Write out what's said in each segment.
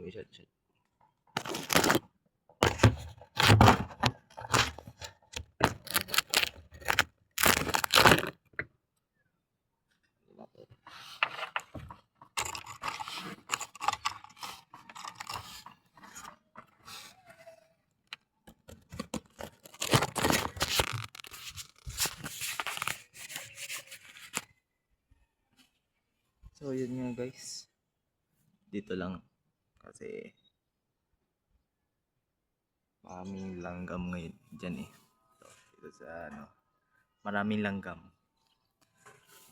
Shot. So yun nga guys, dito lang kasi maraming langgam ngayon dyan eh. So, dito sa maraming langgam.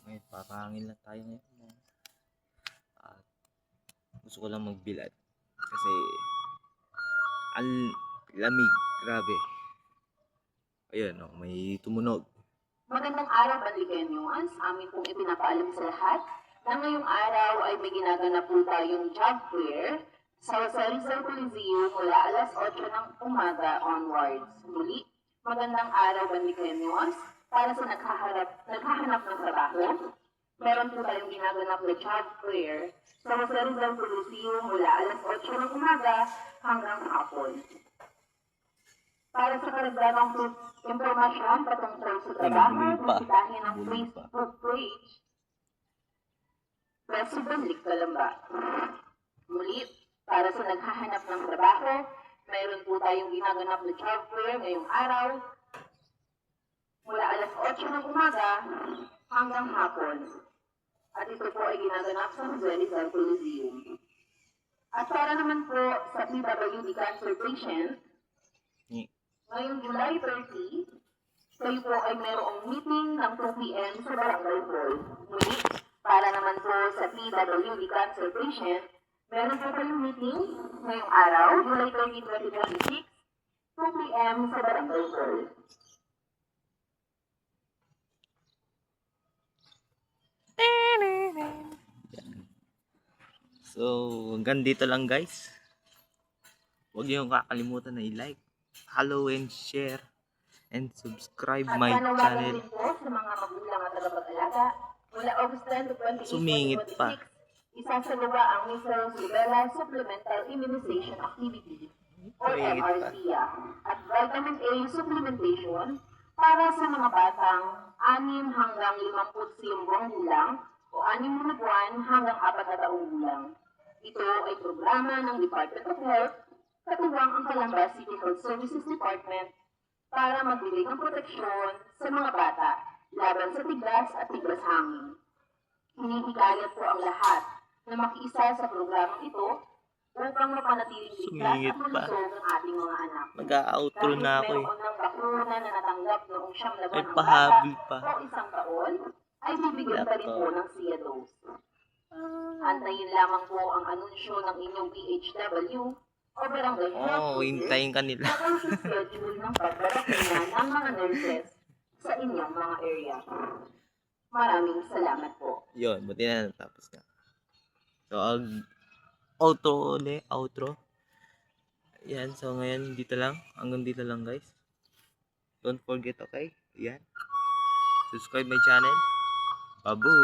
Ngayon papahangin lang tayo ngayon. At gusto ko lang magbilad kasi ang lamig, grabe. Ayun may tumunog. Magandang araw, Banligenyos. Amin pong ipinapaalam sa lahat na ngayong araw ay may ginaganap po tayong job fair sa Rizal Coliseum mula alas 8 ng umaga onwards. Muli, magandang araw, Banligenyos. Para sa naghahanap ng trabaho, meron po tayong ginaganap na job fair sa Rizal Coliseum mula alas 8 ng umaga hanggang hapon. Para sa karagdagang impormasyon patungkol sa trabaho, bisitahin ang Facebook page President Kalamba. Muli, para sa naghahanap ng trabaho, mayroon po tayong ginaganap na job fair ngayong araw mula alas 8 ng umaga hanggang hapon. At ito po ay ginaganap sa Rizal Coliseum. At para naman po sa PWD cancer patient, ngayong July 30, kayo po ay mayroong meeting ng 2 p.m. sa Barangay Hall. Muli, para naman po sa PWD cancer patient, meron po kayong meeting ngayong araw, July 30, 2026, 2 p.m. sa Barangay Hall. So, hanggang dito lang guys. Huwag niyo kakalimutan na i-like, follow and share and subscribe my channel. At po sa mga magulang at tagapag-alaga, mula August 10 to 28, Sumingit pa. isasagawa ang Measles Rubella Supplemental Immunization Activity or MRCA at Vitamin A supplementation para sa mga batang 6 hanggang 57 buwang gulang o 6 na buwan hanggang 4 na taong gulang. Ito ay programa ng Department of Health, katuwang ang Calamba City Health Services Department para magbigay ng proteksyon sa mga bata laban sa tiglas at tiglas hangin. Hinihikalat po ang lahat na makiisa sa programang ito upang mapanatiling ligtas at malusog ang ating mga anak. Mag-outro na ako eh. Dahil meron ng bakuna na natanggap noong 9 na buwan May ang pahabol bata pa. o 1 taon, ay bibigyan pa rin po ng SIA dose. Antayin lamang po ang anunsyo ng inyong PHW o barangay health hintayin ka nila. sa schedule ng pagbabakuna ng mga nurses sa inyong mga area. Maraming salamat po. Yun, buti na natapos na. So, outro. Yan, so ngayon dito lang. Hanggang dito lang guys. Don't forget, okay? Yan. Subscribe my channel. Babu.